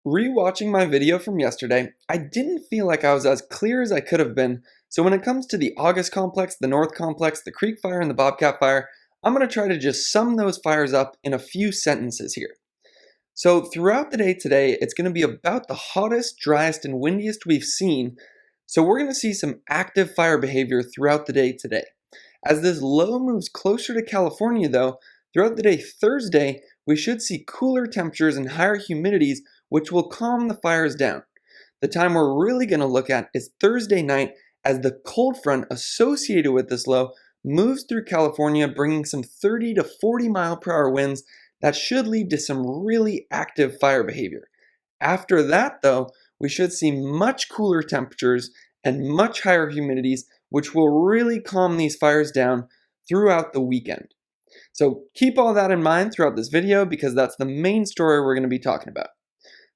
Rewatching my video from yesterday, I didn't feel like I was as clear as I could have been, so when it comes to the August complex, the North complex, the Creek Fire, and the Bobcat Fire, I'm going to try to just sum those fires up in a few sentences here. So throughout the day today, it's going to be about the hottest, driest, and windiest we've seen, so we're going to see some active fire behavior throughout the day today. As this low moves closer to California though, throughout the day Thursday, we should see cooler temperatures and higher humidities which will calm the fires down. The time we're really going to look at is Thursday night as the cold front associated with this low moves through California, bringing some 30 to 40 mile per hour winds that should lead to some really active fire behavior. After that though, we should see much cooler temperatures and much higher humidities which will really calm these fires down throughout the weekend. So keep all that in mind throughout this video because that's the main story we're going to be talking about.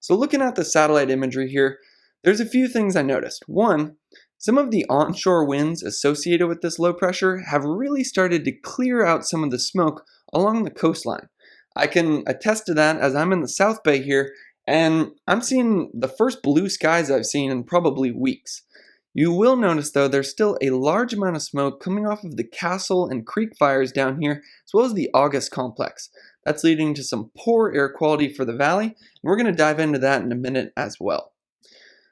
So looking at the satellite imagery here, there's a few things I noticed. One, some of the onshore winds associated with this low pressure have really started to clear out some of the smoke along the coastline. I can attest to that as I'm in the South Bay here, and I'm seeing the first blue skies I've seen in probably weeks. You will notice though there's still a large amount of smoke coming off of the Castle and Creek fires down here, as well as the August complex. That's leading to some poor air quality for the valley, and we're going to dive into that in a minute as well.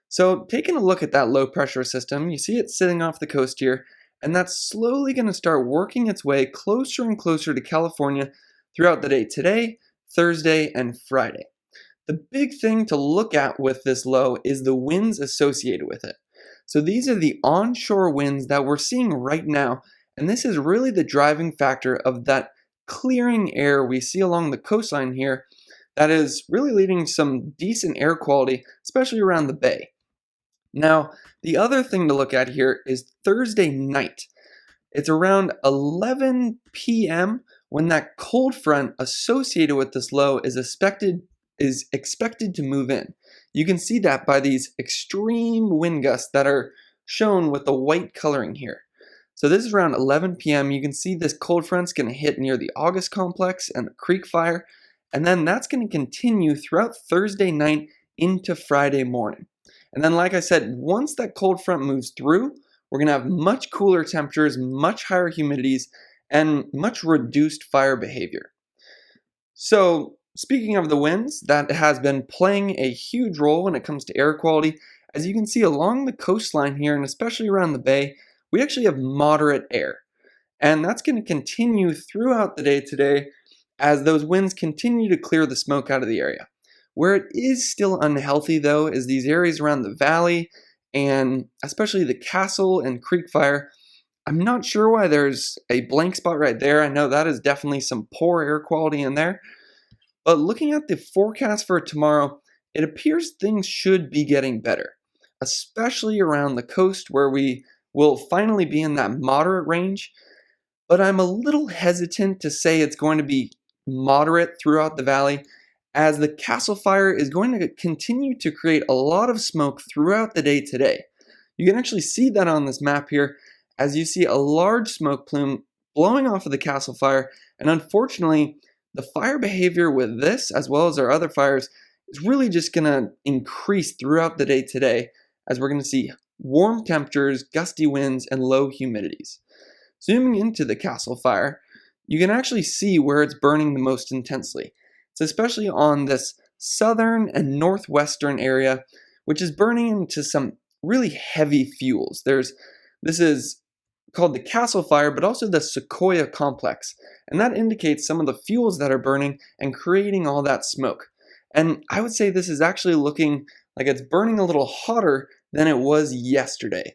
So taking a look at that low pressure system, you see it sitting off the coast here, and that's slowly going to start working its way closer and closer to California throughout the day today, Thursday, and Friday. The big thing to look at with this low is the winds associated with it. So these are the onshore winds that we're seeing right now, and this is really the driving factor of that clearing air we see along the coastline here that is really leading to some decent air quality, especially around the bay. Now, the other thing to look at here is Thursday night. It's around 11 p.m. when that cold front associated with this low is expected to move in. You can see that by these extreme wind gusts that are shown with the white coloring here. So this is around 11 p.m. You can see this cold front's going to hit near the August complex and the Creek Fire, and then that's going to continue throughout Thursday night into Friday morning. And then like I said, once that cold front moves through, we're going to have much cooler temperatures, much higher humidities, and much reduced fire behavior. So speaking of the winds, that has been playing a huge role when it comes to air quality. As you can see along the coastline here, and especially around the bay, we actually have moderate air. And that's going to continue throughout the day today as those winds continue to clear the smoke out of the area. Where it is still unhealthy though is these areas around the valley and especially the Castle and Creek Fire. I'm not sure why there's a blank spot right there. I know that is definitely some poor air quality in there. But looking at the forecast for tomorrow, it appears things should be getting better, especially around the coast where we will finally be in that moderate range. But I'm a little hesitant to say it's going to be moderate throughout the valley as the Castle Fire is going to continue to create a lot of smoke throughout the day today. You can actually see that on this map here as you see a large smoke plume blowing off of the Castle Fire, and unfortunately the fire behavior with this as well as our other fires is really just going to increase throughout the day today as we're going to see warm temperatures, gusty winds, and low humidities. Zooming into the Castle Fire, you can actually see where it's burning the most intensely. It's especially on this southern and northwestern area, which is burning into some really heavy fuels. This is called the Castle Fire, but also the Sequoia complex, and that indicates some of the fuels that are burning and creating all that smoke. And I would say this is actually looking like it's burning a little hotter than it was yesterday.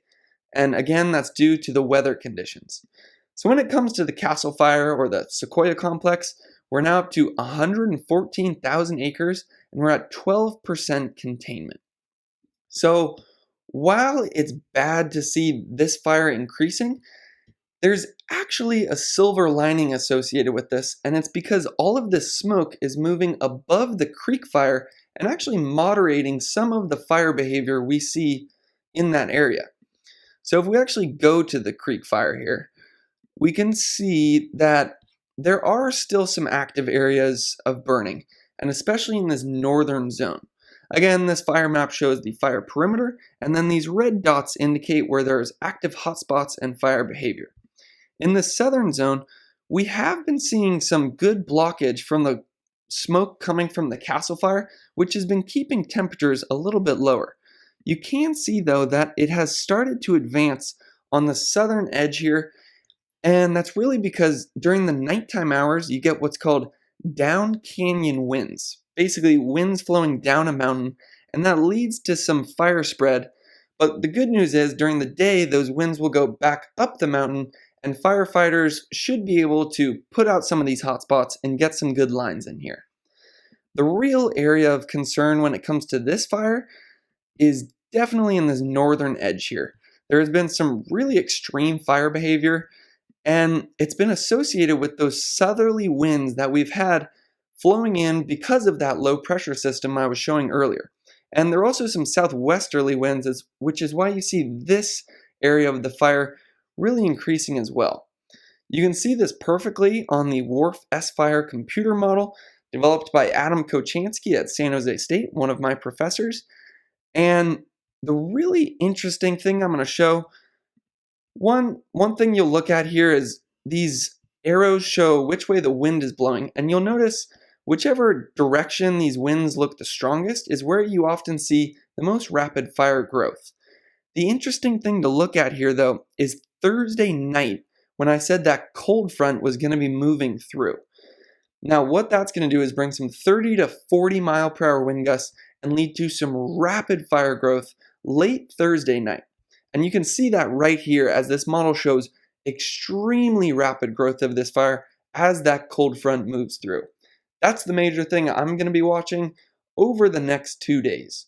And again, that's due to the weather conditions. So when it comes to the Castle Fire or the Sequoia complex, we're now up to 114,000 acres and we're at 12% containment. So while it's bad to see this fire increasing, there's actually a silver lining associated with this, and it's because all of this smoke is moving above the Creek Fire and actually moderating some of the fire behavior we see in that area. So if we actually go to the Creek Fire here, we can see that there are still some active areas of burning, and especially in this northern zone. Again, this fire map shows the fire perimeter, and then these red dots indicate where there's active hotspots and fire behavior. In the southern zone, we have been seeing some good blockage from the smoke coming from the castle fire, which has been keeping temperatures a little bit lower. You can see, though, that it has started to advance on the southern edge here, and that's really because during the nighttime hours, you get what's called down canyon winds. Basically, winds flowing down a mountain, and that leads to some fire spread. But the good news is, during the day, those winds will go back up the mountain, and firefighters should be able to put out some of these hotspots and get some good lines in here. The real area of concern when it comes to this fire is definitely in this northern edge here. There has been some really extreme fire behavior, and it's been associated with those southerly winds that we've had flowing in because of that low pressure system I was showing earlier. And there are also some southwesterly winds, which is why you see this area of the fire really increasing as well. You can see this perfectly on the Wharf S-Fire computer model developed by Adam Kochansky at San Jose State, one of my professors. And the really interesting thing I'm going to show, one thing you'll look at here is these arrows show which way the wind is blowing, and you'll notice whichever direction these winds look the strongest is where you often see the most rapid fire growth. The interesting thing to look at here, though, is Thursday night when I said that cold front was going to be moving through. Now, what that's going to do is bring some 30 to 40 mile per hour wind gusts and lead to some rapid fire growth late Thursday night. And you can see that right here as this model shows extremely rapid growth of this fire as that cold front moves through. That's the major thing I'm going to be watching over the next 2 days.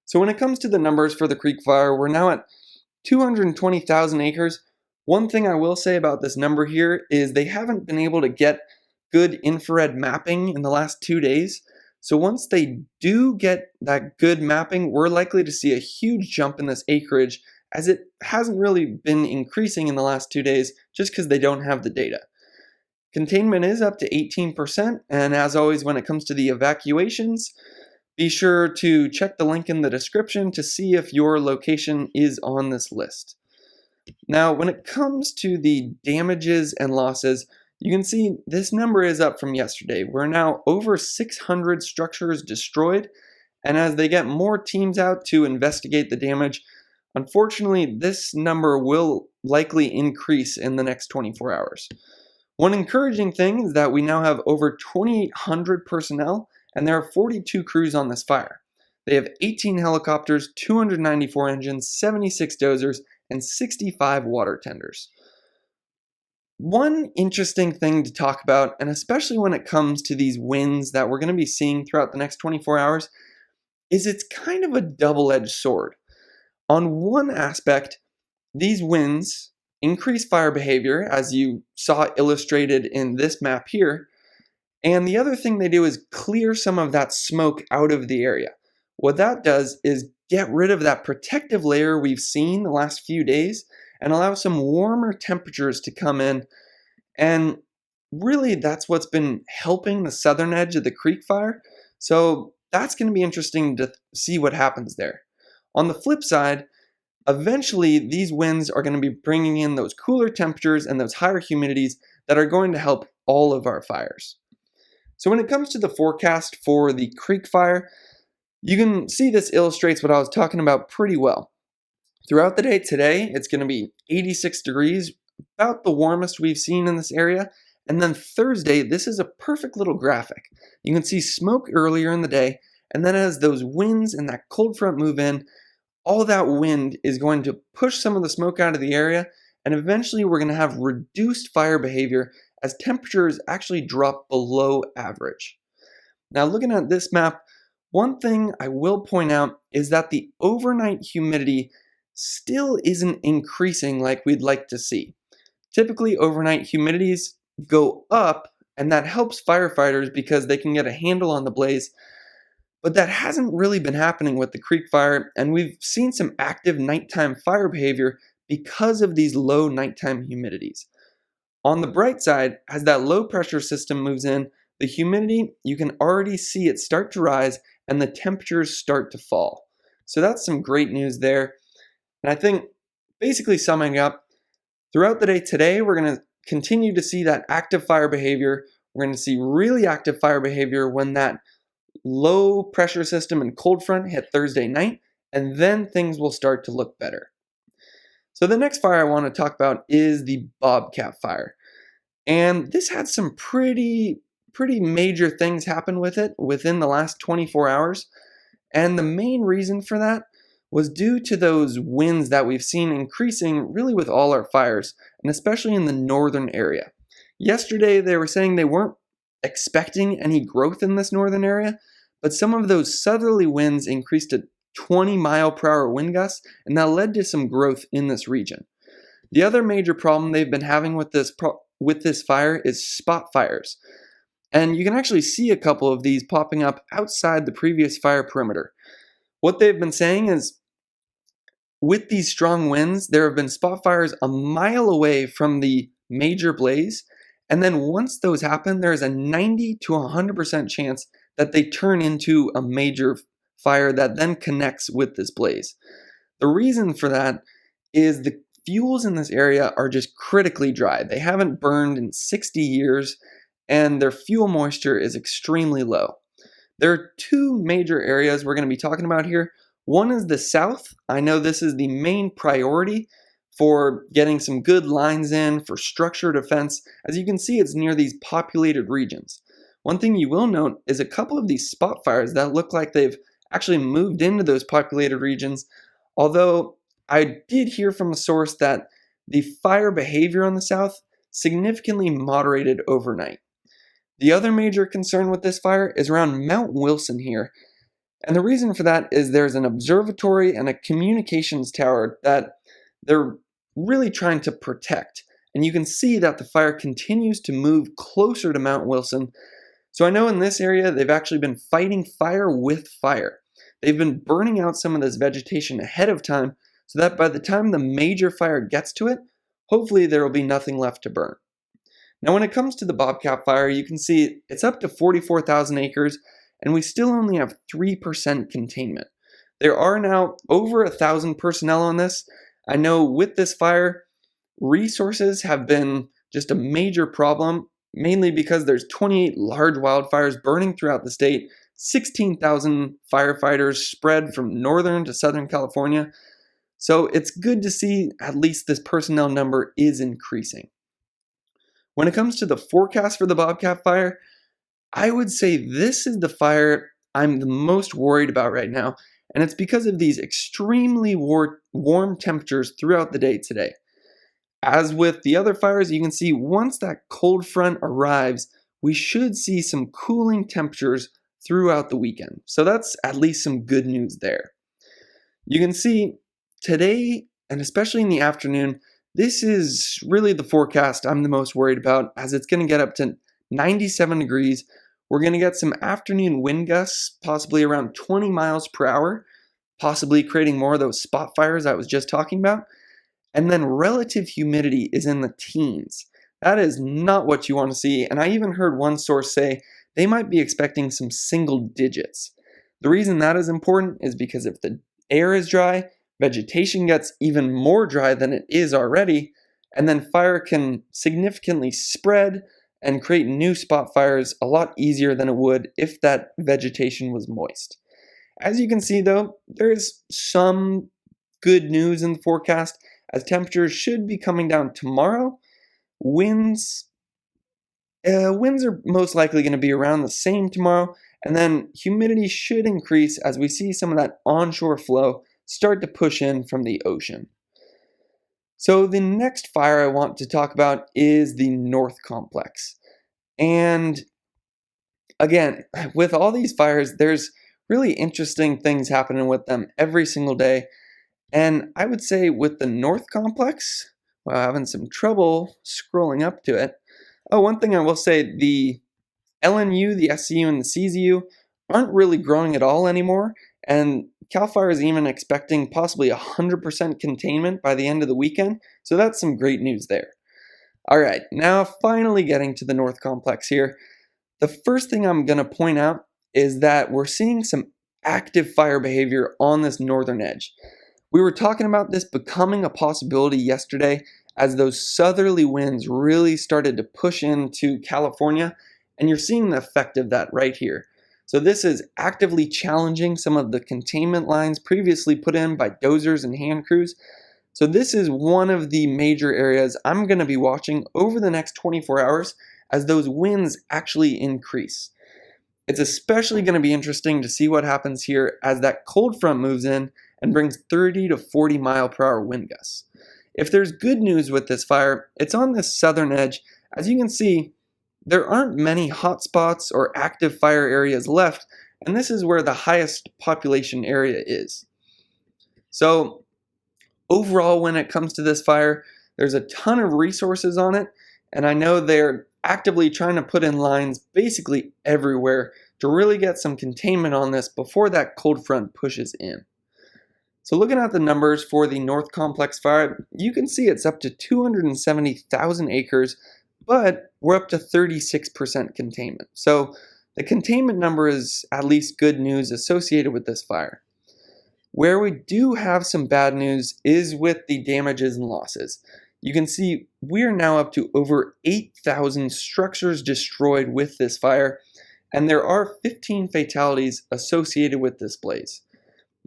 So when it comes to the numbers for the Creek Fire, we're now at 220,000 acres. One thing I will say about this number here is they haven't been able to get good infrared mapping in the last 2 days. So once they do get that good mapping, we're likely to see a huge jump in this acreage, as it hasn't really been increasing in the last 2 days just because they don't have the data. Containment is up to 18%, and as always, when it comes to the evacuations, be sure to check the link in the description to see if your location is on this list. Now, when it comes to the damages and losses, you can see this number is up from yesterday. We're now over 600 structures destroyed, and as they get more teams out to investigate the damage, unfortunately, this number will likely increase in the next 24 hours. One encouraging thing is that we now have over 2,800 personnel, and there are 42 crews on this fire. They have 18 helicopters, 294 engines, 76 dozers, and 65 water tenders. One interesting thing to talk about, and especially when it comes to these winds that we're going to be seeing throughout the next 24 hours, is it's kind of a double-edged sword. On one aspect, these winds increase fire behavior, as you saw illustrated in this map here, and the other thing they do is clear some of that smoke out of the area. What that does is get rid of that protective layer we've seen the last few days and allow some warmer temperatures to come in, and really that's what's been helping the southern edge of the Creek Fire, so that's going to be interesting to see what happens there. On the flip side, eventually these winds are going to be bringing in those cooler temperatures and those higher humidities that are going to help all of our fires. So when it comes to the forecast for the Creek Fire, you can see this illustrates what I was talking about pretty well. Throughout the day today, it's going to be 86 degrees, about the warmest we've seen in this area. And then Thursday, this is a perfect little graphic. You can see smoke earlier in the day, and then as those winds and that cold front move in, all that wind is going to push some of the smoke out of the area, and eventually we're going to have reduced fire behavior as temperatures actually drop below average. Now, looking at this map, one thing I will point out is that the overnight humidity still isn't increasing like we'd like to see. Typically, overnight humidities go up, and that helps firefighters because they can get a handle on the blaze. But that hasn't really been happening with the Creek Fire, and we've seen some active nighttime fire behavior because of these low nighttime humidities. On the bright side, as that low pressure system moves in, the humidity, you can already see it start to rise, and the temperatures start to fall. So that's some great news there. And I think basically summing up, throughout the day today, we're going to continue to see that active fire behavior. We're going to see really active fire behavior when that low pressure system and cold front hit Thursday night, and then things will start to look better. So the next fire I want to talk about is the Bobcat Fire. And this had some pretty major things happen with it within the last 24 hours. And the main reason for that was due to those winds that we've seen increasing really with all our fires, and especially in the northern area. Yesterday, they were saying they weren't expecting any growth in this northern area, but some of those southerly winds increased to 20-mile-per-hour wind gusts, and that led to some growth in this region. The other major problem they've been having with this fire is spot fires. And you can actually see a couple of these popping up outside the previous fire perimeter. What they've been saying is, with these strong winds, there have been spot fires a mile away from the major blaze, and then once those happen, there is a 90 to 100% chance that they turn into a major fire that then connects with this blaze. The reason for that is the fuels in this area are just critically dry. They haven't burned in 60 years, and their fuel moisture is extremely low. There are two major areas we're going to be talking about here. One is the south. I know this is the main priority for getting some good lines in for structure defense. As you can see, it's near these populated regions. One thing you will note is a couple of these spot fires that look like they've actually moved into those populated regions, although I did hear from a source that the fire behavior on the south significantly moderated overnight. The other major concern with this fire is around Mount Wilson here. And the reason for that is there's an observatory and a communications tower that they're really trying to protect. And you can see that the fire continues to move closer to Mount Wilson. So I know in this area, they've actually been fighting fire with fire. They've been burning out some of this vegetation ahead of time so that by the time the major fire gets to it, hopefully there will be nothing left to burn. Now when it comes to the Bobcat Fire, you can see it's up to 44,000 acres, and we still only have 3% containment. There are now over 1,000 personnel on this. I know with this fire, resources have been just a major problem, mainly because there's 28 large wildfires burning throughout the state, 16,000 firefighters spread from northern to southern California. So it's good to see at least this personnel number is increasing. When it comes to the forecast for the Bobcat Fire, I would say this is the fire I'm the most worried about right now, and it's because of these extremely warm temperatures throughout the day today. As with the other fires, you can see once that cold front arrives, we should see some cooling temperatures throughout the weekend. So that's at least some good news there. You can see today, and especially in the afternoon, this is really the forecast I'm the most worried about, as it's going to get up to 97 degrees. We're going to get some afternoon wind gusts, possibly around 20 miles per hour, possibly creating more of those spot fires I was just talking about. And then relative humidity is in the teens. That is not what you want to see. And I even heard one source say they might be expecting some single digits. The reason that is important is because if the air is dry, vegetation gets even more dry than it is already, and then fire can significantly spread and create new spot fires a lot easier than it would if that vegetation was moist. As you can see though, there is some good news in the forecast, as temperatures should be coming down tomorrow. Winds are most likely going to be around the same tomorrow, and then humidity should increase as we see some of that onshore flow start to push in from the ocean. So the next fire I want to talk about is the North Complex. And again, with all these fires, there's really interesting things happening with them every single day. And I would say with the North Complex, well, having some trouble scrolling up to it. Oh, one thing I will say, the LNU, the SCU, and the CZU aren't really growing at all anymore. And CAL FIRE is even expecting possibly 100% containment by the end of the weekend. So that's some great news there. All right, now finally getting to the North Complex here. The first thing I'm going to point out is that we're seeing some active fire behavior on this northern edge. We were talking about this becoming a possibility yesterday as those southerly winds really started to push into California, and you're seeing the effect of that right here. So this is actively challenging some of the containment lines previously put in by dozers and hand crews. So this is one of the major areas I'm going to be watching over the next 24 hours as those winds actually increase. It's especially going to be interesting to see what happens here as that cold front moves in and brings 30 to 40 mile per hour wind gusts. If there's good news with this fire, it's on this southern edge. As you can see, there aren't many hot spots or active fire areas left, and this is where the highest population area is. So overall, when it comes to this fire, there's a ton of resources on it, and I know they're actively trying to put in lines basically everywhere to really get some containment on this before that cold front pushes in. So looking at the numbers for the North Complex fire, you can see it's up to 270,000 acres, but we're up to 36% containment. So the containment number is at least good news associated with this fire. Where we do have some bad news is with the damages and losses. You can see we're now up to over 8,000 structures destroyed with this fire, and there are 15 fatalities associated with this blaze.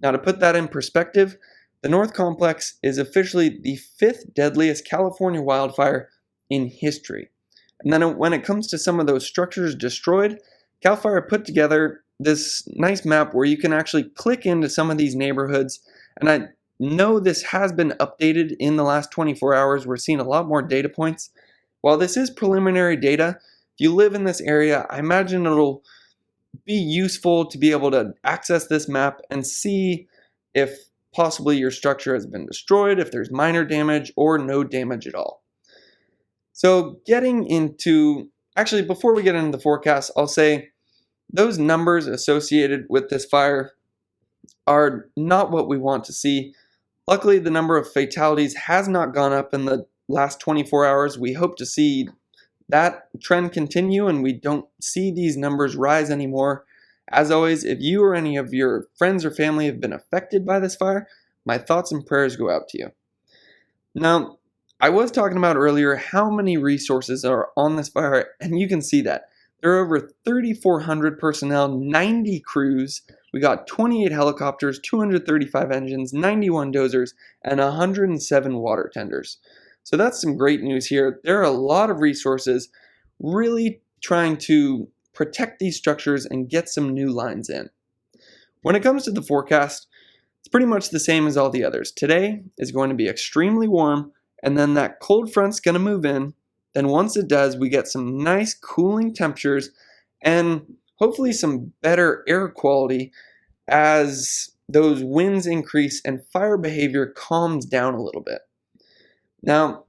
Now, to put that in perspective, the North Complex is officially the 5th deadliest California wildfire in history. And then when it comes to some of those structures destroyed, CAL FIRE put together this nice map where you can actually click into some of these neighborhoods. And I know this has been updated in the last 24 hours. We're seeing a lot more data points. While this is preliminary data, if you live in this area, I imagine it'll be useful to be able to access this map and see if possibly your structure has been destroyed, if there's minor damage or no damage at all. So actually before we get into the forecast, I'll say those numbers associated with this fire are not what we want to see. Luckily, the number of fatalities has not gone up in the last 24 hours. We hope to see that trend continue and we don't see these numbers rise anymore. As always, if you or any of your friends or family have been affected by this fire, my thoughts and prayers go out to you. Now, I was talking about earlier how many resources are on this fire, and you can see that. There are over 3,400 personnel, 90 crews. We got 28 helicopters, 235 engines, 91 dozers, and 107 water tenders. So that's some great news here. There are a lot of resources really trying to protect these structures and get some new lines in. When it comes to the forecast, it's pretty much the same as all the others. Today is going to be extremely warm, and then that cold front's going to move in. Then once it does, we get some nice cooling temperatures and hopefully some better air quality as those winds increase and fire behavior calms down a little bit. Now,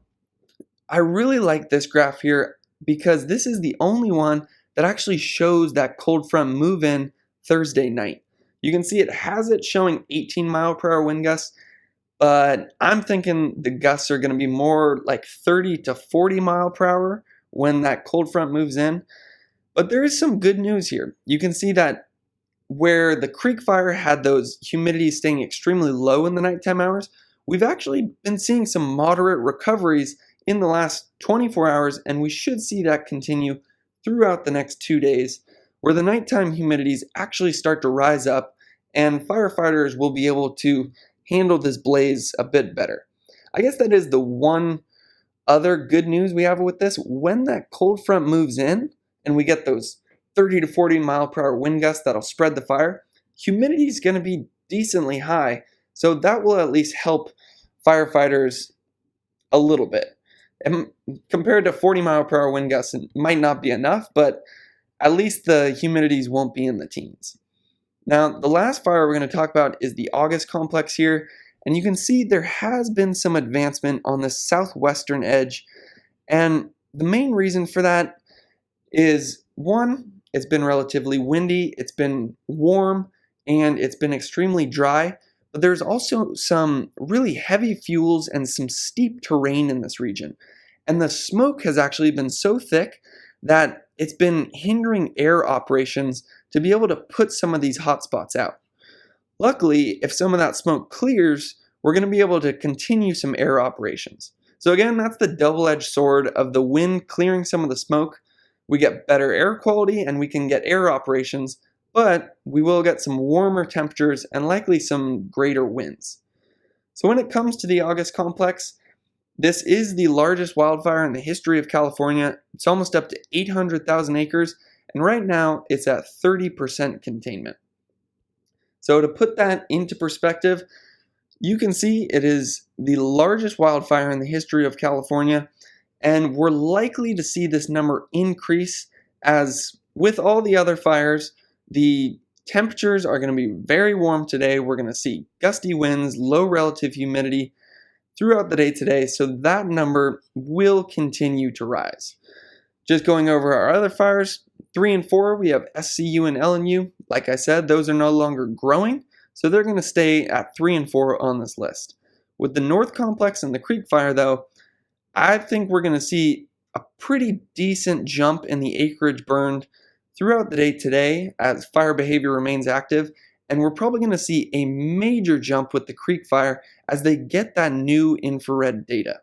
I really like this graph here because this is the only one that actually shows that cold front move in Thursday night. You can see it has it showing 18 mile per hour wind gusts, but I'm thinking the gusts are going to be more like 30 to 40 mile per hour when that cold front moves in. But there is some good news here. You can see that where the creek fire had those humidities staying extremely low in the nighttime hours, we've actually been seeing some moderate recoveries in the last 24 hours, and we should see that continue throughout the next 2 days, where the nighttime humidities actually start to rise up, and firefighters will be able to handle this blaze a bit better. I guess that is the one other good news we have with this. When that cold front moves in, and we get those 30 to 40 mile per hour wind gusts that'll spread the fire, humidity is going to be decently high. So that will at least help firefighters a little bit. And compared to 40 mile per hour wind gusts, it might not be enough, but at least the humidities won't be in the teens. Now, the last fire we're going to talk about is the August complex here. And you can see there has been some advancement on the southwestern edge. And the main reason for that is, one, it's been relatively windy, it's been warm, and it's been extremely dry. But there's also some really heavy fuels and some steep terrain in this region. And the smoke has actually been so thick that it's been hindering air operations to be able to put some of these hotspots out. Luckily, if some of that smoke clears, we're going to be able to continue some air operations. So again, that's the double-edged sword of the wind clearing some of the smoke. We get better air quality and we can get air operations, but we will get some warmer temperatures and likely some greater winds. So when it comes to the August complex, this is the largest wildfire in the history of California. It's almost up to 800,000 acres, and right now it's at 30% containment. So to put that into perspective, you can see it is the largest wildfire in the history of California, and we're likely to see this number increase as with all the other fires, the temperatures are going to be very warm today. We're going to see gusty winds, low relative humidity throughout the day today, so that number will continue to rise. Just going over our other fires, 3 and 4, we have SCU and LNU. Like I said, those are no longer growing, so they're going to stay at 3 and 4 on this list. With the North Complex and the Creek Fire, though, I think we're going to see a pretty decent jump in the acreage burned throughout the day today as fire behavior remains active, and we're probably going to see a major jump with the Creek Fire as they get that new infrared data.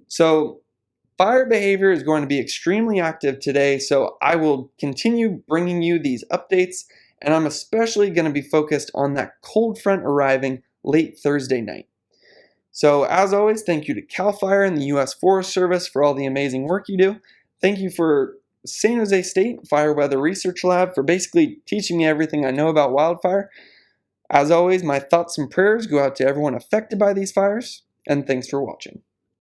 So fire behavior is going to be extremely active today, so I will continue bringing you these updates, and I'm especially going to be focused on that cold front arriving late Thursday night. So as always, thank you to CAL FIRE and the U.S. Forest Service for all the amazing work you do. Thank you for San Jose State Fire Weather Research Lab for basically teaching me everything I know about wildfire. As always, my thoughts and prayers go out to everyone affected by these fires, and thanks for watching.